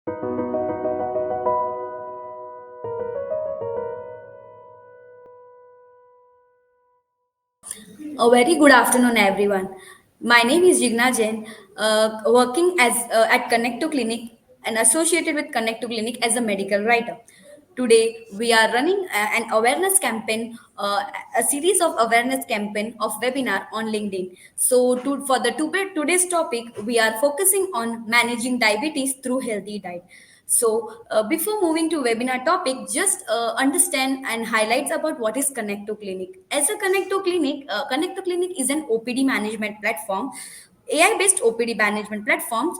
A very good afternoon, everyone. My name is Jigna Jain, working at Connect2Clinic and associated with Connect2Clinic as a medical writer. Today, we are running an awareness campaign, a series of awareness campaign of webinar on LinkedIn. So, for the today's topic, we are focusing on managing diabetes through healthy diet. So, before moving to webinar topic, just understand and highlights about what is Connect2Clinic. As a Connect2Clinic is an OPD management platform, AI-based OPD management platforms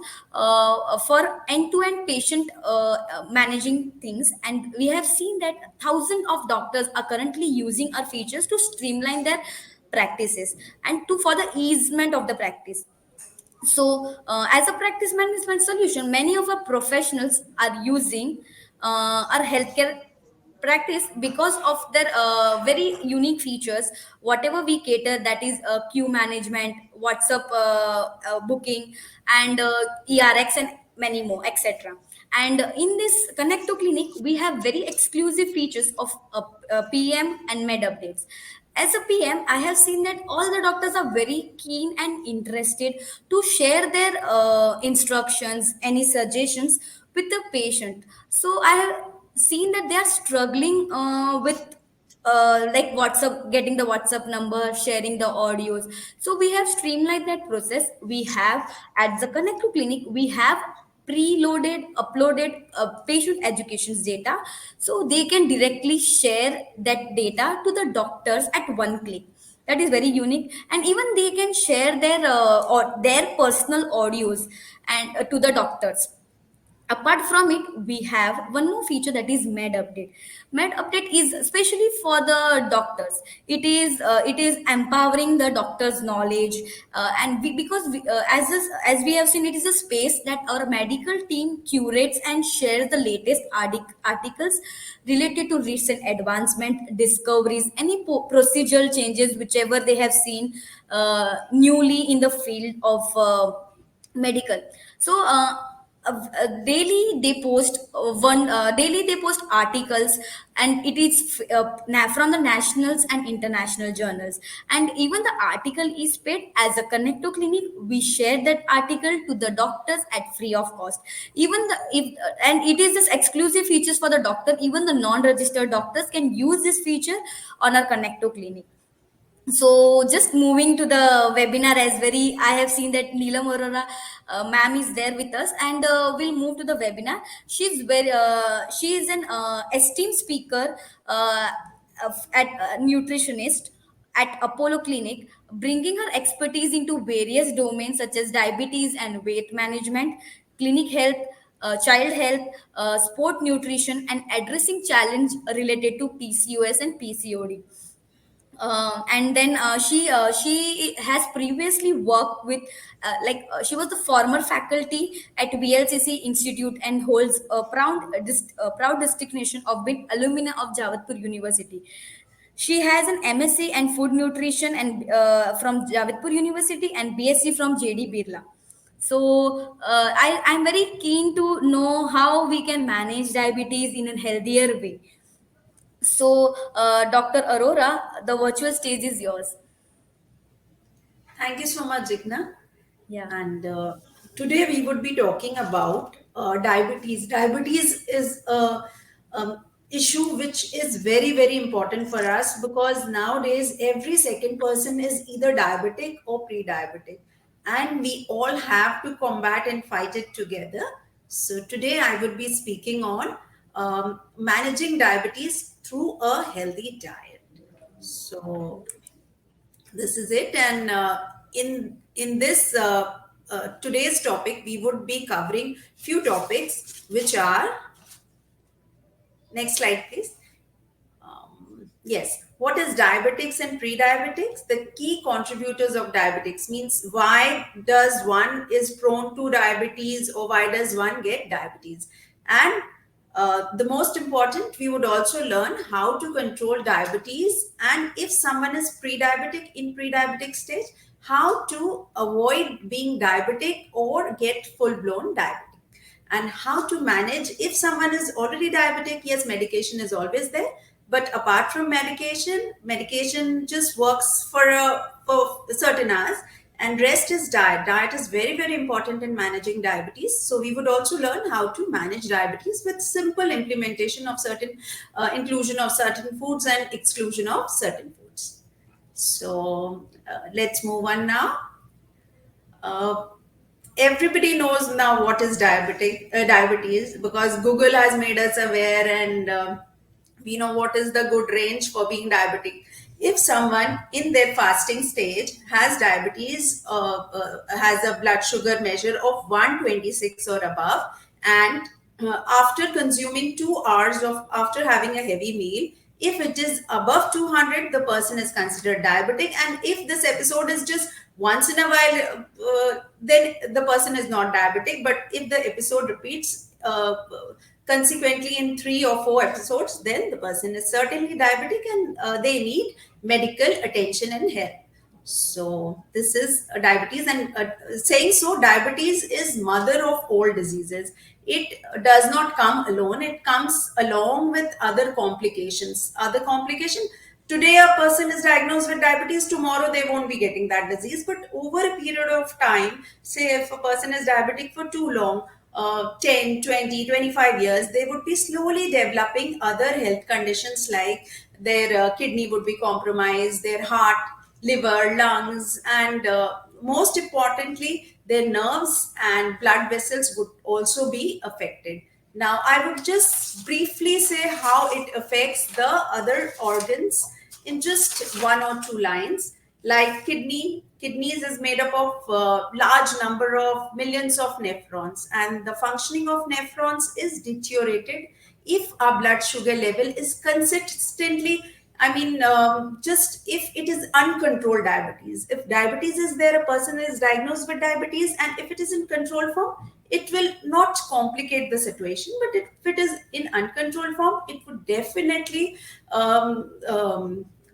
for end-to-end patient managing things, and we have seen that thousands of doctors are currently using our features to streamline their practices and to for the easement of the practice. So as a practice management solution, many of our professionals are using our healthcare practice because of their very unique features. Whatever we cater, that is queue management, WhatsApp booking, and ERX, and many more, etc. And in this Connect2Clinic, we have very exclusive features of PM and med updates. As a PM, I have seen that all the doctors are very keen and interested to share their instructions, any suggestions with the patient. So I have seen that they are struggling with like WhatsApp, getting the WhatsApp number, sharing the audios. So we have streamlined that process. We have at the Connect2Clinic, we have preloaded, uploaded patient education's data, so they can directly share that data to the doctors at one click. That is very unique, and even they can share their or their personal audios and to the doctors. Apart from it, we have one more feature, that is med update. Med update is especially for the doctors. It is empowering the doctors knowledge, because as we have seen, it is a space that our medical team curates and shares the latest articles related to recent advancement, discoveries, any procedural changes whichever they have seen newly in the field of medical. So daily they post daily they post articles, and it is from the nationals and international journals, and even the article is paid. As a Connect2Clinic, we share that article to the doctors at free of cost. Even the if and it is this exclusive features for the doctor. Even the non-registered doctors can use this feature on our Connect2Clinic. So just moving to the webinar, as very I have seen that Neelam Arora ma'am is there with us, and we'll move to the webinar. She is an esteemed speaker at nutritionist at Apollo Clinic, bringing her expertise into various domains such as diabetes and weight management, clinic health, child health, sport nutrition, and addressing challenge related to PCOS and PCOD. And then she has previously worked with she was the former faculty at BLCC Institute and holds a proud distinction of being alumna of Javadpur University. She has an MSc and food nutrition and from Javadpur University, and BSc from JD Birla. So I'm very keen to know how we can manage diabetes in a healthier way. So, Dr. Arora, the virtual stage is yours. Thank you so much, Jigna. Yeah. And today we would be talking about diabetes. Diabetes is a issue which is very, very important for us because nowadays every second person is either diabetic or pre-diabetic, and we all have to combat and fight it together. So today I would be speaking on managing diabetes through a healthy diet. So this is it, and in this today's topic we would be covering few topics which are, next slide please. Yes, what is diabetics and pre-diabetics? The key contributors of diabetics means why does one is prone to diabetes, or why does one get diabetes. And the most important, we would also learn how to control diabetes, and if someone is pre-diabetic, in pre-diabetic stage, how to avoid being diabetic or get full-blown diabetic. and how to manage. If someone is already diabetic, yes, medication is always there, but apart from medication just works for certain hours, and rest is diet is very very important in managing diabetes. So we would also learn how to manage diabetes with simple implementation of certain inclusion of certain foods and exclusion of certain foods. So let's move on now. uh, Everybody knows now what is diabetes, because Google has made us aware, and we know what is the good range for being diabetic. If someone in their fasting stage has diabetes, has a blood sugar measure of 126 or above, and after consuming 2 hours of after having a heavy meal, if it is above 200, the person is considered diabetic. And if this episode is just once in a while, then the person is not diabetic. But if the episode repeats consequently in 3 or 4 episodes, then the person is certainly diabetic, and they need medical attention and help. So this is diabetes, and saying so, diabetes is mother of all diseases. It does not come alone. It comes along with other complications. Other complication. Today, a person is diagnosed with diabetes. Tomorrow, they won't be getting that disease. But over a period of time, say if a person is diabetic for too long, 10, 20, 25 years, they would be slowly developing other health conditions, like their kidney would be compromised, their heart, liver, lungs, and most importantly, their nerves and blood vessels would also be affected. Now, I would just briefly say how it affects the other organs in just one or two lines. Like kidneys is made up of large number of millions of nephrons, and the functioning of nephrons is deteriorated if our blood sugar level is consistently, I mean, just if it is uncontrolled diabetes. If diabetes is there, a person is diagnosed with diabetes, and if it is in control form, it will not complicate the situation. But if it is in uncontrolled form, it would definitely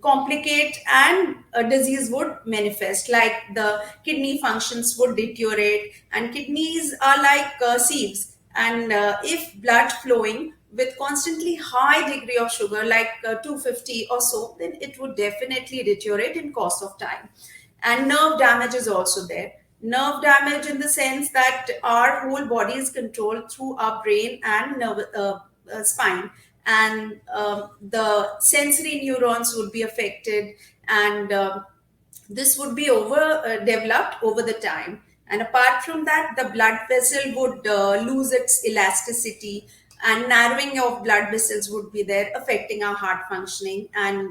complicate, and a disease would manifest. Like the kidney functions would deteriorate, and kidneys are like sieves. And if blood flowing with constantly high degree of sugar, like 250 or so, then it would definitely deteriorate in course of time. And nerve damage is also there. Nerve damage in the sense that our whole body is controlled through our brain and spine, and the sensory neurons would be affected, and this would be over developed over the time. And apart from that, the blood vessel would lose its elasticity, and narrowing of blood vessels would be there, affecting our heart functioning. And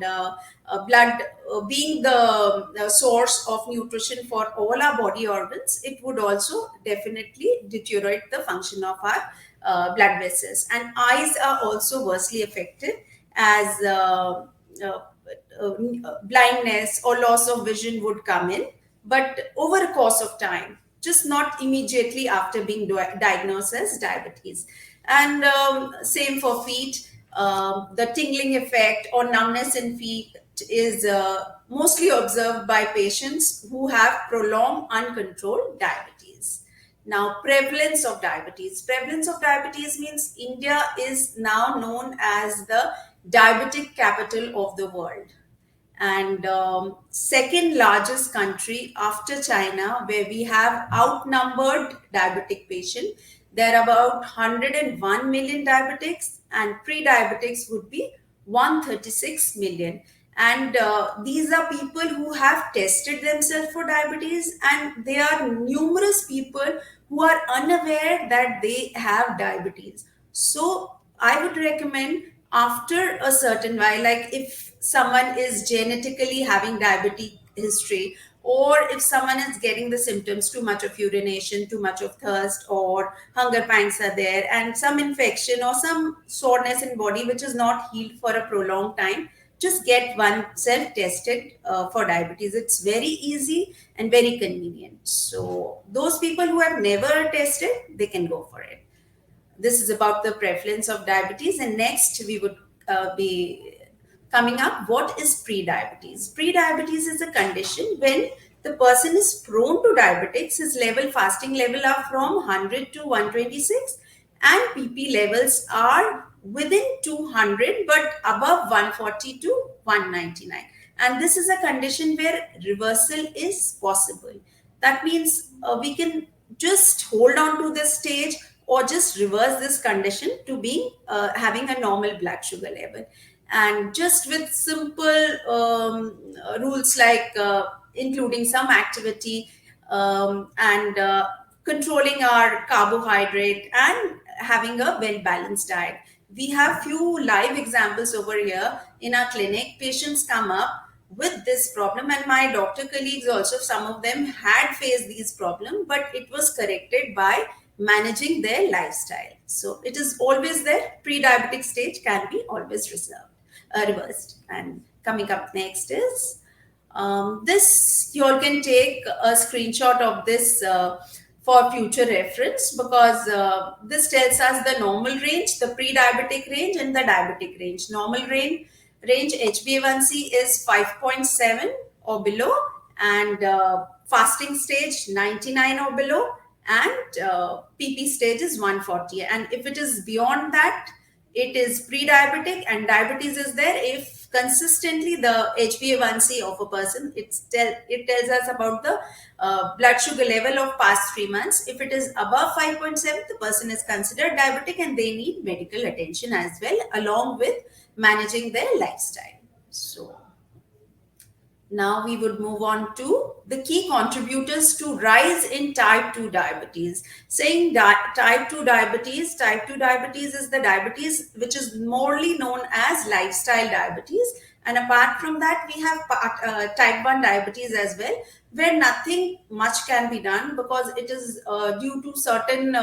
blood being the source of nutrition for all our body organs, it would also definitely deteriorate the function of our blood vessels. And eyes are also worstly affected, as uh, blindness or loss of vision would come in, but over a course of time, just not immediately after being diagnosed as diabetes. And same for feet. The tingling effect or numbness in feet is mostly observed by patients who have prolonged uncontrolled diabetes. Now, prevalence of diabetes. Prevalence of diabetes means India is now known as the diabetic capital of the world, and second largest country after China, where we have outnumbered diabetic patient. There are about 101 million diabetics, and pre-diabetics would be 136 million. And these are people who have tested themselves for diabetes, and there are numerous people who are unaware that they have diabetes. So I would recommend, after a certain while, like if someone is genetically having diabetic history, or if someone is getting the symptoms, too much of urination, too much of thirst, or hunger pangs are there, and some infection or some soreness in body which is not healed for a prolonged time, just get oneself tested for diabetes. It's very easy and very convenient. So those people who have never tested, they can go for it. This is about the prevalence of diabetes. And next, we would be coming up, what is pre-diabetes? Pre-diabetes is a condition when the person is prone to diabetics. His level, fasting level, are from 100 to 126, and PP levels are within 200 but above 140 to 199. And this is a condition where reversal is possible. That means we can just hold on to this stage or just reverse this condition to being having a normal blood sugar level. And just with simple rules like including some activity, and controlling our carbohydrate and having a well balanced diet. We have few live examples over here in our clinic. Patients come up with this problem, and my doctor colleagues also, some of them had faced these problems, but it was corrected by managing their lifestyle. So it is always there. Pre-diabetic stage can be always reversed. And coming up next is this. You all can take a screenshot of this for future reference, because this tells us the normal range, the pre-diabetic range, and the diabetic range. Normal range HbA1c is 5.7 or below, and fasting stage 99 or below, and PP stage is 140. And if it is beyond that, it is pre-diabetic, and diabetes is there if consistently the HbA1c of a person, it tells us about the blood sugar level of past 3 months. If it is above 5.7, the person is considered diabetic and they need medical attention as well, along with managing their lifestyle. So now we would move on to the key contributors to rise in type 2 diabetes. Saying that type 2 diabetes is the diabetes which is morely known as lifestyle diabetes. And apart from that, we have type 1 diabetes as well, where nothing much can be done because it is due to certain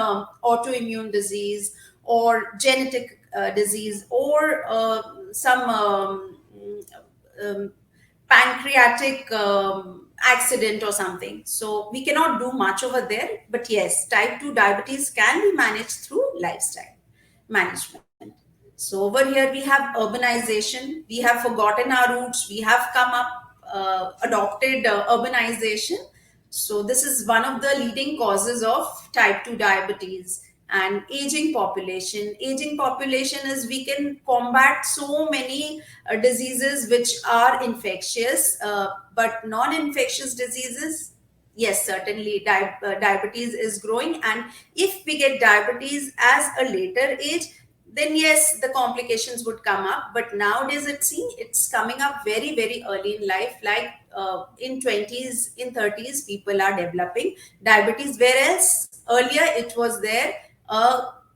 autoimmune disease or genetic disease, or some um, pancreatic accident or something. So we cannot do much over there. But yes, type 2 diabetes can be managed through lifestyle management. So over here we have urbanization. We have forgotten our roots. We have come up, adopted urbanization. So this is one of the leading causes of type 2 diabetes. And aging population is, we can combat so many diseases which are infectious, but non-infectious diseases, yes, certainly diabetes is growing. And if we get diabetes as a later age, then yes, the complications would come up. But nowadays it's coming up very very early in life, like in 20s, in 30s, people are developing diabetes, whereas earlier it was there,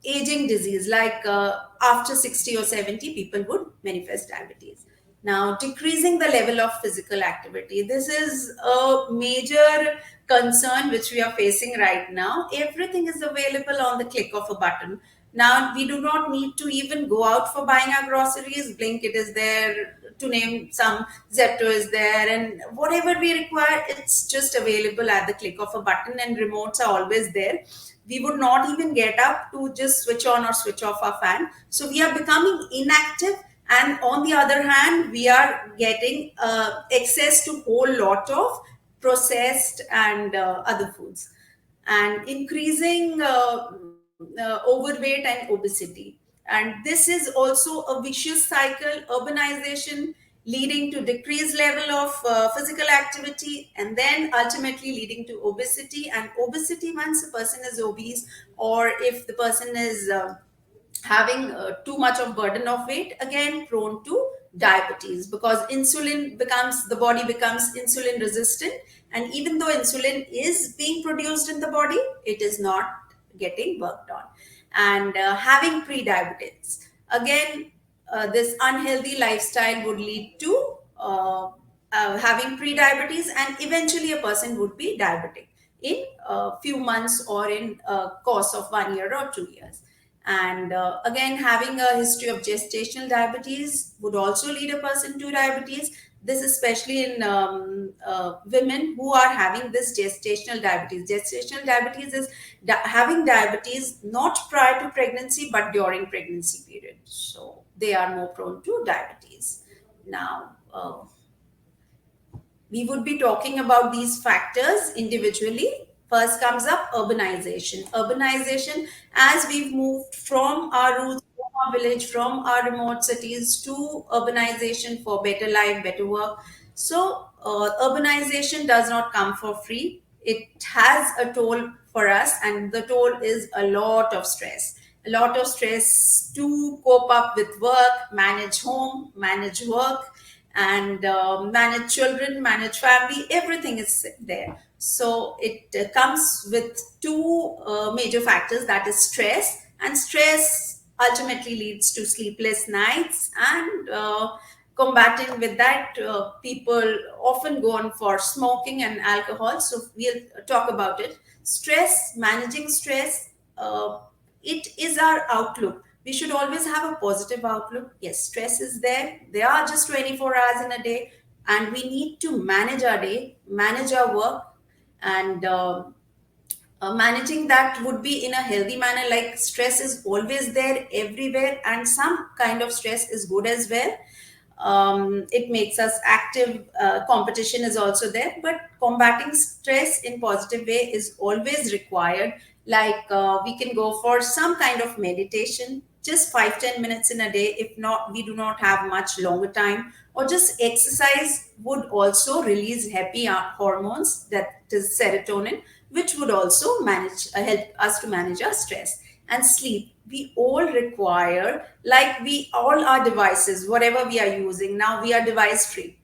aging disease, like after 60 or 70 people would manifest diabetes. Now, decreasing the level of physical activity, this is a major concern which we are facing right now. Everything is available on the click of a button. Now we do not need to even go out for buying our groceries. Blinkit is there, to name some. Zepto is there, and whatever we require, it's just available at the click of a button, and remotes are always there. We would not even get up to just switch on or switch off our fan. So we are becoming inactive, and on the other hand, we are getting access to whole lot of processed and other foods, and increasing overweight and obesity. And this is also a vicious cycle. Urbanization leading to decreased level of physical activity, and then ultimately leading to obesity. And obesity, once a person is obese, or if the person is having too much of burden of weight, again prone to diabetes, because the body becomes insulin resistant. And even though insulin is being produced in the body, it is not getting worked on. And having pre-diabetes, again, this unhealthy lifestyle would lead to having pre-diabetes, and eventually a person would be diabetic in a few months, or in a course of 1 year or 2 years. And again, having a history of gestational diabetes would also lead a person to diabetes. This especially in women who are having this gestational diabetes. Gestational diabetes is having diabetes not prior to pregnancy but during pregnancy period. So they are more prone to diabetes. Now, we would be talking about these factors individually. First comes up urbanization. Urbanization, as we've moved from our roots, from our village, from our remote cities to urbanization for better life, better work. So, urbanization does not come for free. It has a toll for us, and the toll is a lot of stress. A lot of stress to cope up with work, manage home, manage work, and manage children, manage family. Everything is there. So it comes with two major factors, that is stress, and stress ultimately leads to sleepless nights, and combating with that, people often go on for smoking and alcohol. So we'll talk about it. Stress, managing stress, it is our outlook. We should always have a positive outlook. Yes, stress is there. There are just 24 hours in a day, and we need to manage our day, manage our work, and managing that would be in a healthy manner. Like, stress is always there everywhere, and some kind of stress is good as well. It makes us active. Competition is also there, but combating stress in positive way is always required. Like, we can go for some kind of meditation, just 5-10 minutes in a day. If not, we do not have much longer time, or just exercise would also release happy hormones, that is serotonin, which would also help us to manage our stress. And sleep, we all require, like, we all our devices, whatever we are using now, we are device free.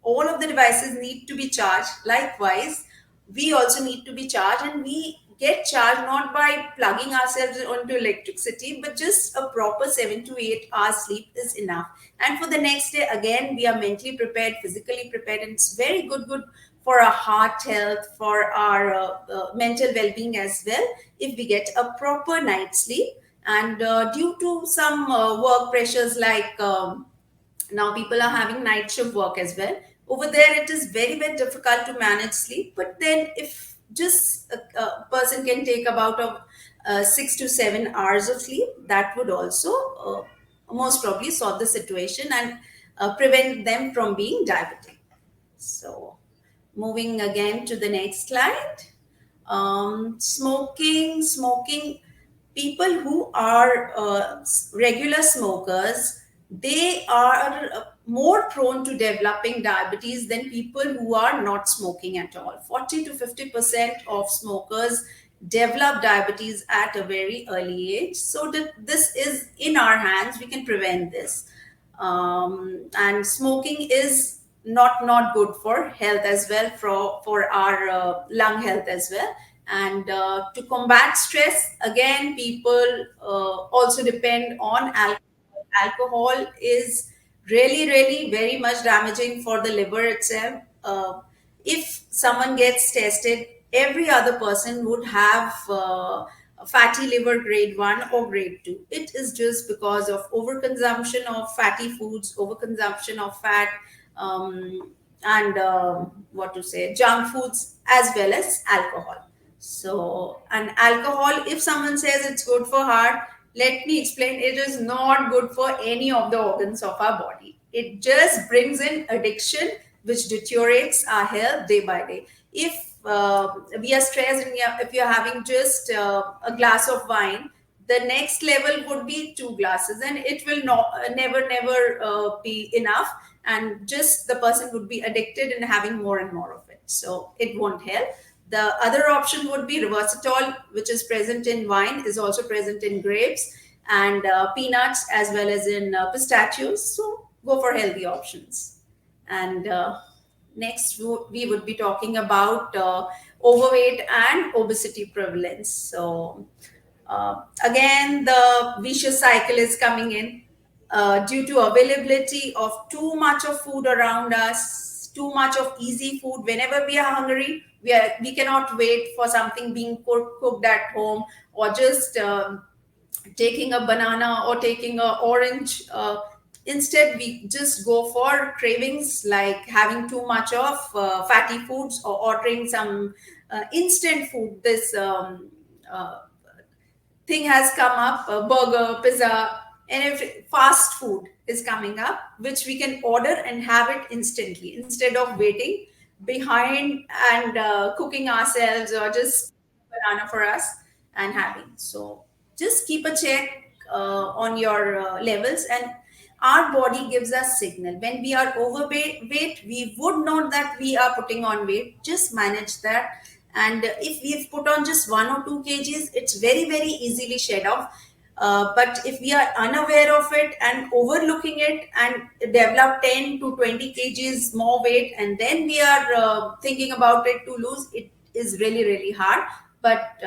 All of the devices need to be charged. Likewise, we also need to be charged, and we get charged not by plugging ourselves onto electricity, but just a proper 7 to 8 hours sleep is enough. And for the next day, again, we are mentally prepared, physically prepared, and it's very good for our heart health, for our mental well-being as well, if we get a proper night's sleep. And due to some work pressures, like, now people are having night shift work as well. Over there, it is very difficult to manage sleep. But then, if just a person can take about 6 to 7 hours of sleep, that would also most probably solve the situation, and prevent them from being diabetic. So, moving again to the next slide. Smoking. People who are regular smokers, they are more prone to developing diabetes than people who are not smoking at all. 40 to 50% of smokers develop diabetes at a very early age. So this is in our hands. We can prevent this. And smoking is not good for health as well, for our lung health as well. And to combat stress, again, people also depend on alcohol. Alcohol is really very much damaging for the liver itself. If someone gets tested, every other person would have fatty liver grade 1 or grade 2. It is just because of overconsumption of fatty foods, overconsumption of fat, and what to say, junk foods, as well as alcohol. So, and alcohol, if someone says it's good for heart, let me explain, it is not good for any of the organs of our body. It just brings in addiction, which deteriorates our health day by day. If we are stressed, and if you're having just a glass of wine, the next level would be 2 glasses, and it will never be enough, and just the person would be addicted and having more and more of it. So it won't help. The other option would be resveratrol, which is present in wine, is also present in grapes and peanuts, as well as in pistachios. So go for healthy options. And next, we would be talking about overweight and obesity prevalence. So again, the vicious cycle is coming in, due to availability of too much of food around us, too much of easy food. Whenever we are hungry, we cannot wait for something being cooked at home, or just taking a banana or taking a orange. Instead, we just go for cravings, like having too much of fatty foods, or ordering some instant food. This uh, thing has come up, burger, pizza, and if fast food is coming up, which we can order and have it instantly instead of waiting. behind and cooking ourselves or just banana for us and having. So just keep a check on your levels, and our body gives us signal when we are overweight. We would know that we are putting on weight. Just manage that, and if we've put on just 1 or 2 kgs, it's very very easily shed off. But if we are unaware of it and overlooking it and develop 10 to 20 kgs more weight, and then we are thinking about it to lose, it is really, really hard. But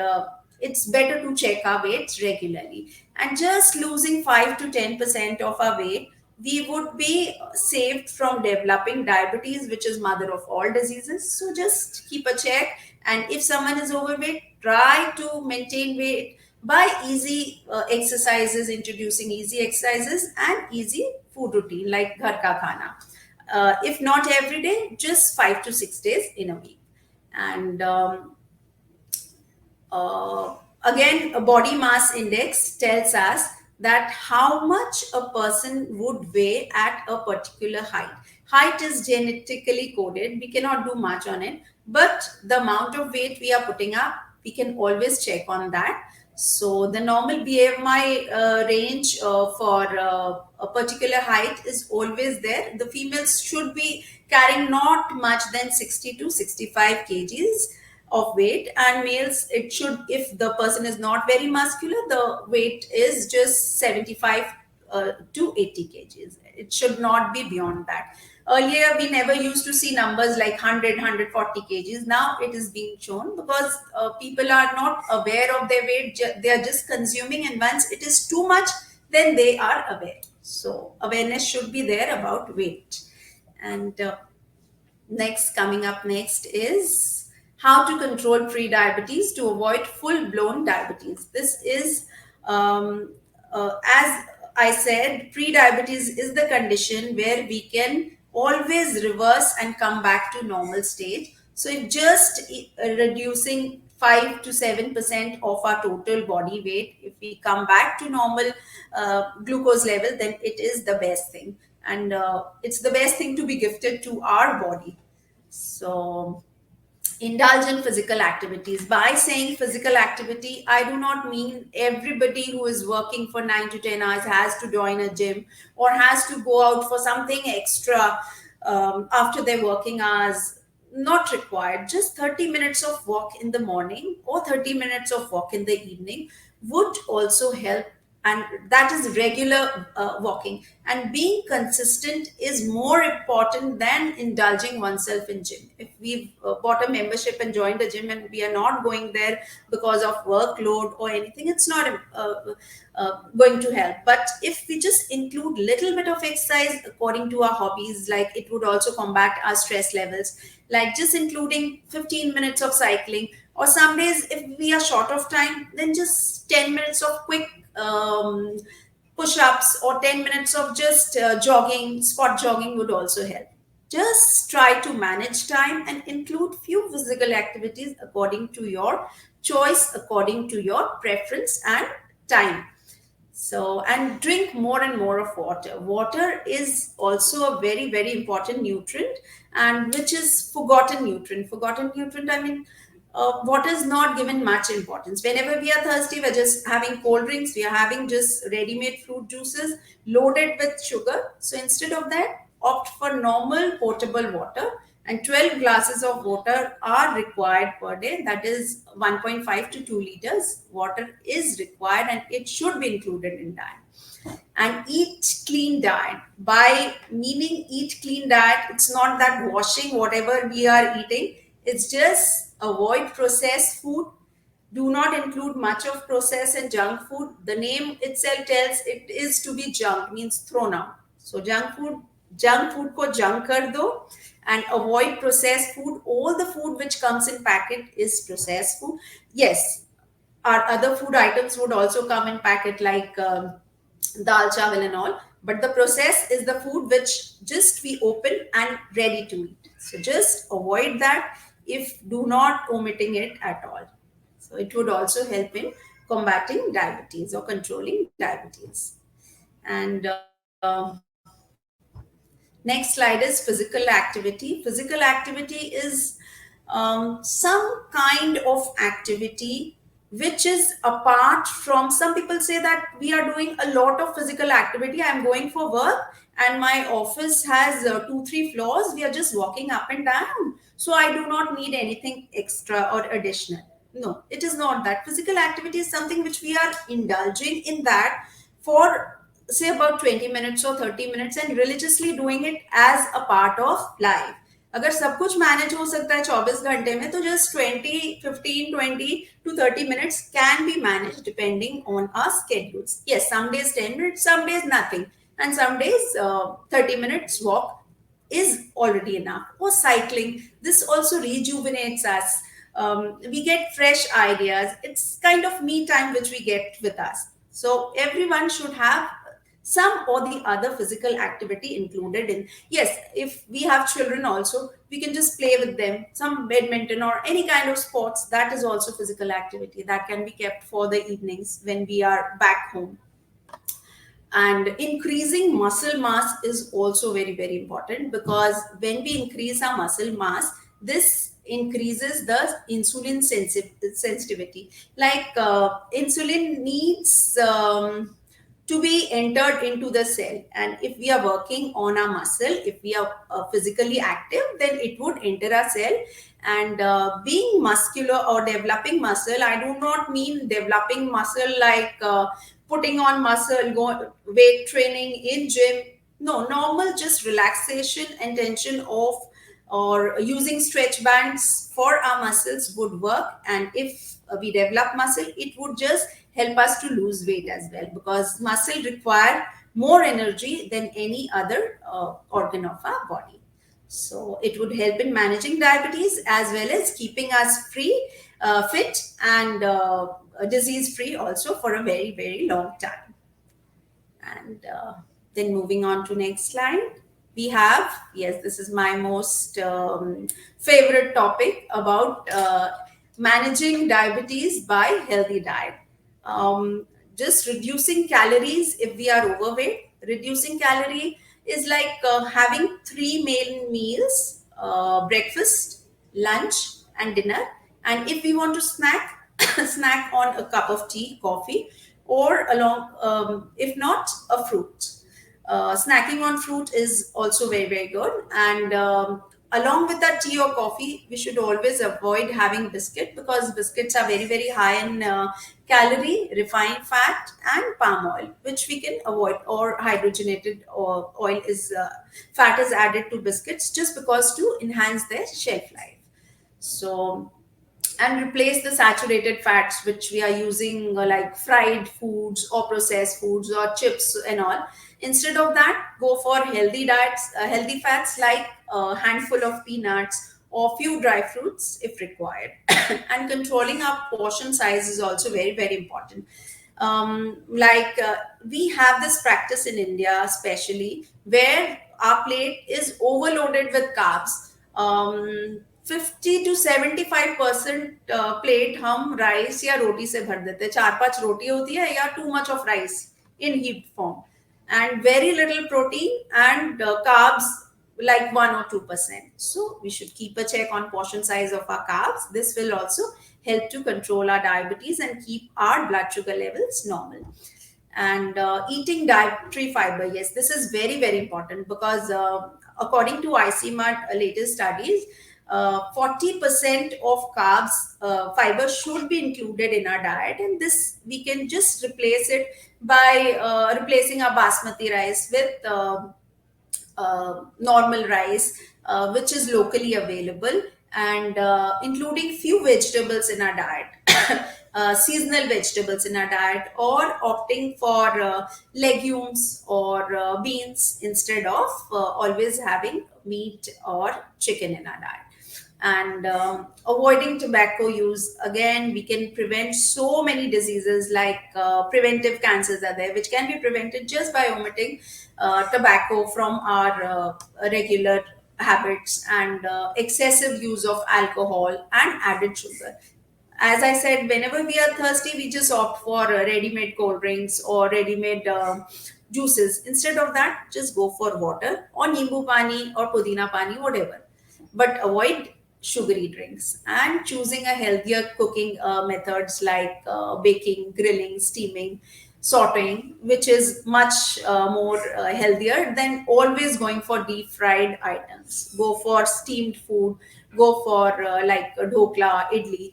it's better to check our weights regularly. And just losing 5 to 10% of our weight, we would be saved from developing diabetes, which is mother of all diseases. So just keep a check. And if someone is overweight, try to maintain weight by easy exercises, introducing easy exercises and easy food routine like ghar ka khana. If not every day, just 5 to 6 days in a week. And again, a body mass index tells us that how much a person would weigh at a particular height. Height is genetically coded, we cannot do much on it, but the amount of weight we are putting up, we can always check on that. So the normal BMI range for a particular height is always there. The females should be carrying not much than 60 to 65 kgs of weight, and males, it should, if the person is not very muscular, the weight is just 75 to 80 kgs. It should not be beyond that. Earlier we never used to see numbers like 100 kgs. Now it is being shown because people are not aware of their weight. They are just consuming, and once it is too much, then they are aware. So awareness should be there about weight. And coming up next is how to control pre-diabetes to avoid full-blown diabetes. This is, as I said, pre-diabetes is the condition where we can always reverse and come back to normal stage. So if just reducing 5 to 7% of our total body weight, if we come back to normal glucose level, then it is the best thing. And it's the best thing to be gifted to our body. So indulge in physical activities. By saying physical activity, I do not mean everybody who is working for 9 to 10 hours has to join a gym or has to go out for something extra after their working hours. Not required. Just 30 minutes of walk in the morning or 30 minutes of walk in the evening would also help, and that is regular walking. And being consistent is more important than indulging oneself in gym. If we've bought a membership and joined a gym and we are not going there because of workload or anything, it's not going to help. But if we just include little bit of exercise according to our hobbies, like it would also combat our stress levels, like just including 15 minutes of cycling, or some days if we are short of time, then just 10 minutes of quick push-ups or 10 minutes of just jogging, spot jogging would also help. Just try to manage time and include few physical activities according to your choice, according to your preference and time. So, and drink more and more of water. Water is also a very, very important nutrient, and which is forgotten nutrient. Forgotten nutrient, I mean, water is not given much importance. Whenever we are thirsty, we're just having cold drinks, we are having just ready-made fruit juices loaded with sugar. So instead of that, opt for normal potable water, and 12 glasses of water are required per day. That is 1.5 to 2 liters water is required, and it should be included in diet. And eat clean diet. By meaning eat clean diet, it's not that washing whatever we are eating, it's just avoid processed food. Do not include much of processed and junk food. The name itself tells it is to be junk, means thrown out. So junk food ko junk kar do, and avoid processed food. All the food which comes in packet is processed food. Yes, our other food items would also come in packet like dal chawal and all, but the process is the food which just we open and ready to eat. So just avoid that, if do not omitting it at all. So it would also help in combating diabetes or controlling diabetes. And Next slide is physical activity. Physical activity is some kind of activity which is apart from, some people say that we are doing a lot of physical activity. I'm going for work and my office has 2 3 floors. We are just walking up and down. So I do not need anything extra or additional. No, it is not that. Physical activity is something which we are indulging in that for say about 20 minutes or 30 minutes and religiously doing it as a part of life. अगर सब कुछ manage हो सकता है 24 घंटे में, तो just 20 15 20 to 30 minutes can be managed depending on our schedules. Yes, some days 10 minutes, some days nothing, and some days 30 minutes walk is already enough. Or cycling, this also rejuvenates us. We get fresh ideas. It's kind of me time which we get with us. So everyone should have some or the other physical activity included in. Yes, if we have children also, we can just play with them. Some badminton or any kind of sports, that is also physical activity that can be kept for the evenings when we are back home. And increasing muscle mass is also very very important, because when we increase our muscle mass, this increases the insulin sensitivity. Like insulin needs to be entered into the cell, and if we are working on our muscle, if we are physically active, then it would enter our cell. And being muscular or developing muscle, I do not mean developing muscle like putting on muscle, go weight training in gym. No, normal just relaxation and tension of, or using stretch bands for our muscles would work. And if we develop muscle, it would just help us to lose weight as well, because muscle require more energy than any other organ of our body. So it would help in managing diabetes as well as keeping us free, fit, and disease free also for a very very long time. And then moving on to next slide, we have, yes, this is my most favorite topic about managing diabetes by healthy diet. Just reducing calories if we are overweight. Reducing calorie is like having three main meals: breakfast, lunch, and dinner. And if we want to snack, snack on a cup of tea, coffee, or along, if not, a fruit. Snacking on fruit is also very very good. And along with that tea or coffee, we should always avoid having biscuit, because biscuits are very very high in calorie, refined fat, and palm oil, which we can avoid. Or hydrogenated or oil is fat is added to biscuits just because to enhance their shelf life. So, and replace the saturated fats which we are using, like fried foods or processed foods or chips and all. Instead of that, go for healthy diets, healthy fats like a handful of peanuts or few dry fruits if required. And controlling our portion size is also very very important. Like we have this practice in India especially, where our plate is overloaded with carbs. 50 to 75% plate हम rice या रोटी से भर देते हैं. 4 5 रोटी होती है या too much of rice in heat form, and very little protein, and carbs like 1 or 2%. So we should keep a check on portion size of our carbs. This will also help to control our diabetes and keep our blood sugar levels normal. And eating dietary fiber, yes, this is very very important, because according to ICMAR latest studies, 40% of carbs, fiber should be included in our diet. And this we can just replace it by replacing our basmati rice with normal rice, which is locally available, and including few vegetables in our diet. Seasonal vegetables in our diet, or opting for legumes or beans instead of always having meat or chicken in our diet. And avoiding tobacco use, again we can prevent so many diseases. Like preventive cancers are there, which can be prevented just by omitting tobacco from our regular habits. And excessive use of alcohol and added sugar. As I said, whenever we are thirsty, we just opt for ready-made cold drinks or ready-made juices. Instead of that, just go for water or nimbu pani or pudina pani, whatever, but avoid sugary drinks, and choosing a healthier cooking methods like baking, grilling, steaming, sauteing, which is much more healthier than always going for deep fried items. Go for steamed food, go for like dhokla, idli.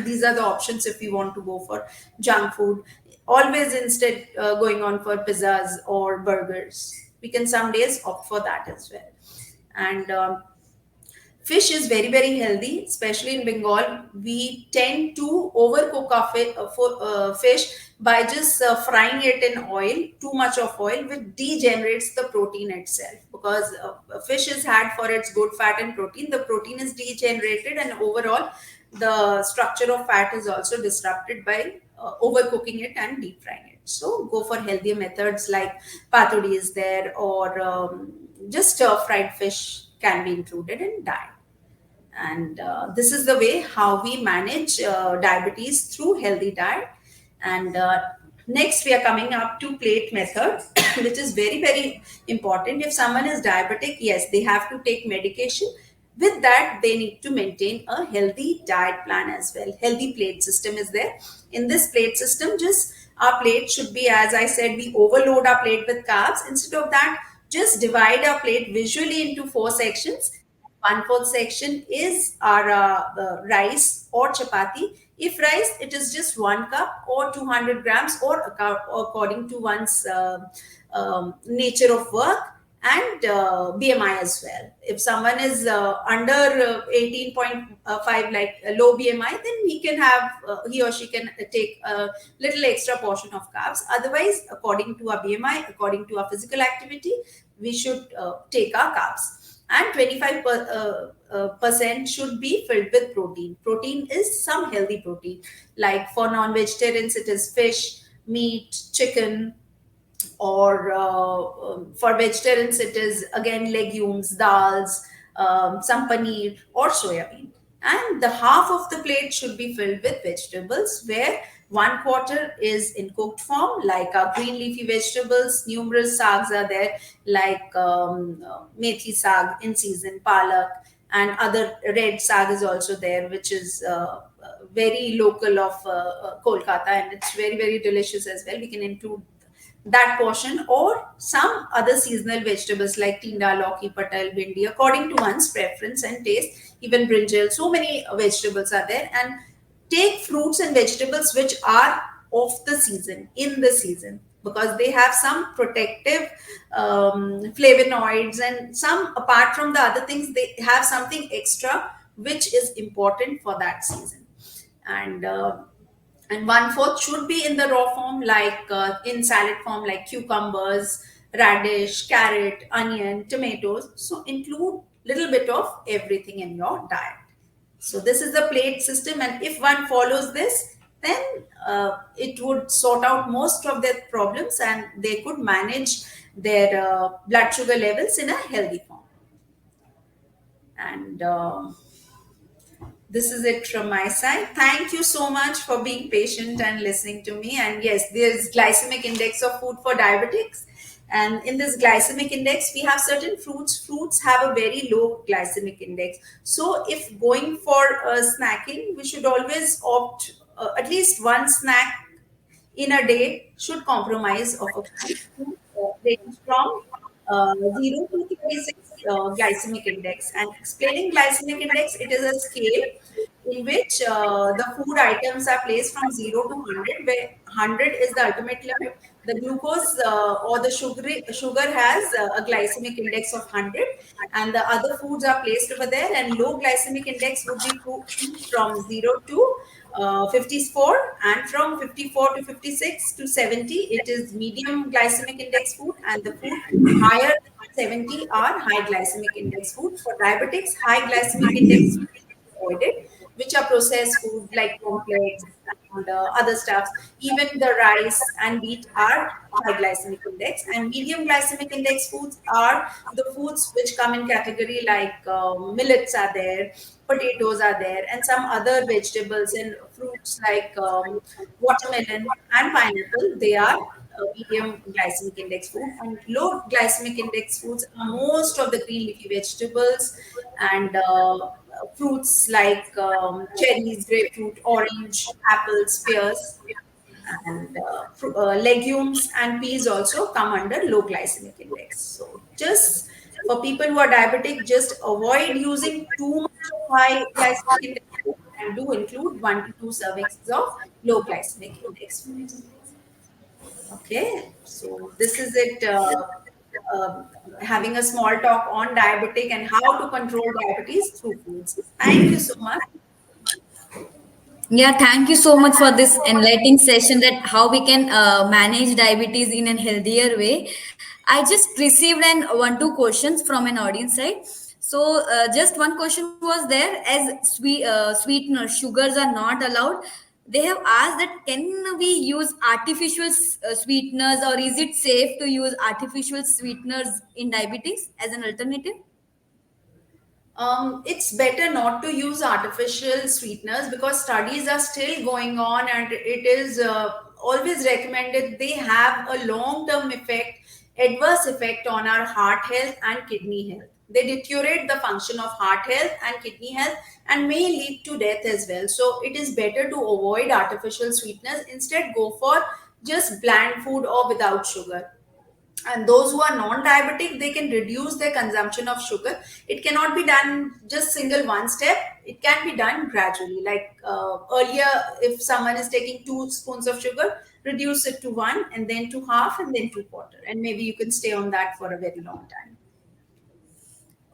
These are the options if you want to go for junk food. Always instead going on for pizzas or burgers. We can some days opt for that as well. And fish is very, very healthy, especially in Bengal. We tend to overcook our fish by just frying it in oil, too much of oil, which degenerates the protein itself. Because fish is had for its good fat and protein, the protein is degenerated, and overall, the structure of fat is also disrupted by overcooking it and deep frying it. So, go for healthier methods like patodi is there, or just fried fish can be included in diet. And this is the way how we manage diabetes through healthy diet. And next we are coming up to plate method, which is very, very important. If someone is diabetic, yes, they have to take medication. With that, they need to maintain a healthy diet plan as well. Healthy plate system is there. In this plate system, just our plate should be, as I said, we overload our plate with carbs. Instead of that, just divide our plate visually into four sections. One fourth section is our rice or chapati. If rice, it is just 1 cup or 200 grams, or according to one's nature of work and BMI as well. If someone is under 18.5, like a low BMI, then he or she can take a little extra portion of carbs. Otherwise, according to our BMI, according to our physical activity, we should take our carbs. And 25% should be filled with protein. Protein is some healthy protein. Like for non-vegetarians, it is fish, meat, chicken, or for vegetarians, it is again legumes, dals, some paneer or soya bean. And the half of the plate should be filled with vegetables, where one quarter is in cooked form, like our green leafy vegetables. Numerous sags are there, like methi sag in season, palak, and other red sag is also there, which is very local of Kolkata, and it's very, very delicious as well. We can include that portion, or some other seasonal vegetables like tinda, lauki, patal, bindi, according to one's preference and taste. Even brinjal, so many vegetables are there. And take fruits and vegetables which are of the season, in the season, because they have some protective flavonoids, and some, apart from the other things, they have something extra which is important for that season. And one fourth should be in the raw form, like in salad form, like cucumbers, radish, carrot, onion, tomatoes. So include little bit of everything in your diet. So this is the plate system, and if one follows this, then it would sort out most of their problems, and they could manage their blood sugar levels in a healthy form. And this is it from my side. Thank you so much for being patient and listening to me. And yes, there's glycemic index of food for diabetics. And in this glycemic index, we have certain fruits. Fruits have a very low glycemic index. So if going for snacking, we should always opt at least one snack in a day should compromise of a food range from 0 to 36 glycemic index. And explaining glycemic index, it is a scale in which the food items are placed from 0 to 100, where 100 is the ultimate limit. The glucose or the sugar has a glycemic index of 100, and the other foods are placed over there. And low glycemic index would be foods from 0 to 54, and from 54 to 56 to 70, it is medium glycemic index food, and the food higher than 70 are high glycemic index food. For diabetics, high glycemic index food is avoided, which are processed food like complex and other stuffs. Even the rice and wheat are high glycemic index, and medium glycemic index foods are the foods which come in category like millets are there, potatoes are there, and some other vegetables and fruits like watermelon and pineapple. They are medium glycemic index food, and low glycemic index foods are most of the green leafy vegetables and fruits like cherries, grapefruit, orange, apples, pears, and legumes and peas also come under low glycemic index. So just for people who are diabetic, just avoid using too much of high glycemic index food and do include 1 to 2 servings of low glycemic index foods. Okay, so this is it. Having a small talk on diabetic and how to control diabetes through foods. Thank you so much. Yeah, thank you so much for this enlightening session that how we can manage diabetes in a healthier way. I just received an one two questions from an audience side. So just one question was there as sweeteners, sugars are not allowed. They have asked that can we use artificial sweeteners or is it safe to use artificial sweeteners in diabetes as an alternative? It's better not to use artificial sweeteners because studies are still going on, and it is always recommended they have a long term effect, adverse effect on our heart health and kidney health. They deteriorate the function of heart health and kidney health and may lead to death as well. So it is better to avoid artificial sweeteners. Instead, go for just bland food or without sugar. And those who are non-diabetic, they can reduce their consumption of sugar. It cannot be done just single one step. It can be done gradually, like earlier, if someone is taking 2 spoons of sugar, reduce it to one, and then to half, and then to quarter, and maybe you can stay on that for a very long time.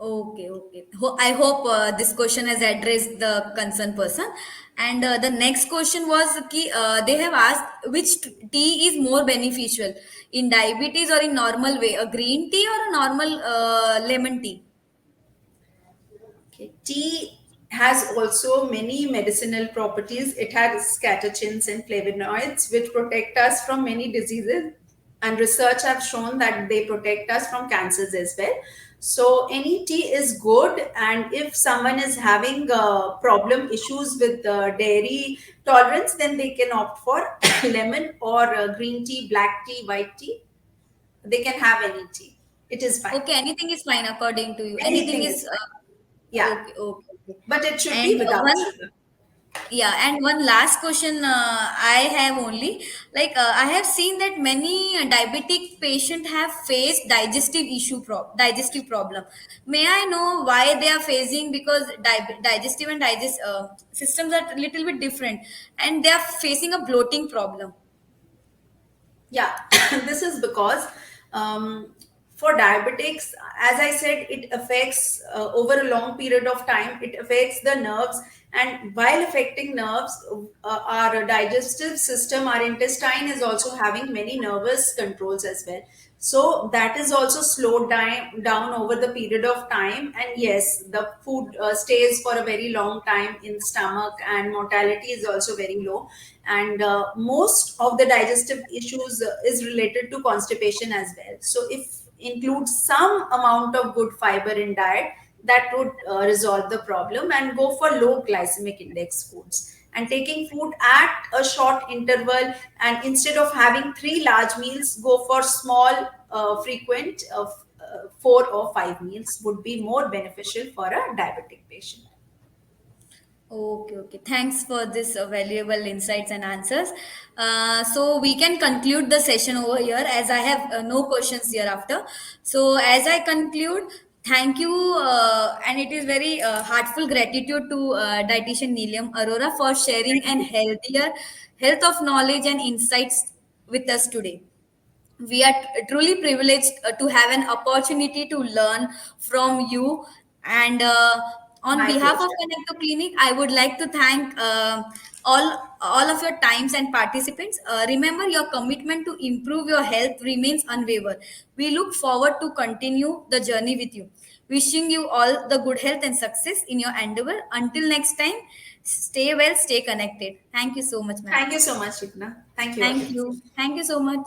Okay, okay. I hope this question has addressed the concerned person. And the next question was they have asked which tea is more beneficial in diabetes or in normal way, a green tea or a normal lemon tea? Okay. Tea has also many medicinal properties. It has catechins and flavonoids, which protect us from many diseases. And research have shown that they protect us from cancers as well. So any tea is good. And if someone is having problem issues with dairy tolerance, then they can opt for lemon or green tea, black tea, white tea. They can have any tea. It is fine. Okay, anything is fine according to you. Anything Anything is is fine. Yeah, okay, okay, okay. but it should And be without one sugar. Yeah, and one last question I have only like I have seen that many diabetic patient have faced digestive problem. May I know why they are facing because digestive and digest systems are little bit different, and they are facing a bloating problem. Yeah, this is because um, for diabetics, as I said, it affects over a long period of time. It affects the nerves, and while affecting nerves, our digestive system, our intestine is also having many nervous controls as well. So that is also slowed down over the period of time. And yes, the food stays for a very long time in stomach, and mortality is also very low. And most of the digestive issues is related to constipation as well. So if include some amount of good fiber in diet, that would resolve the problem. And go for low glycemic index foods and taking food at a short interval, and instead of having three large meals, go for small frequent of 4 or 5 meals would be more beneficial for a diabetic patient. Okay, okay. Thanks for this valuable insights and answers. So we can conclude the session over here as I have no questions hereafter. So as I conclude, thank you, and it is very heartful gratitude to Dietitian Neelam Arora for sharing an healthier health of knowledge and insights with us today. We are truly privileged to have an opportunity to learn from you. And on My behalf of pleasure. Connect2Clinic, I would like to thank all of your times and participants. Remember, your commitment to improve your health remains unwavering. We look forward to continue the journey with you. Wishing you all the good health and success in your endeavor. Until next time, stay well, stay connected. Thank you so much, ma'am. Thank you so much, Shikna. Thank you, Thank audience. you. Thank you so much.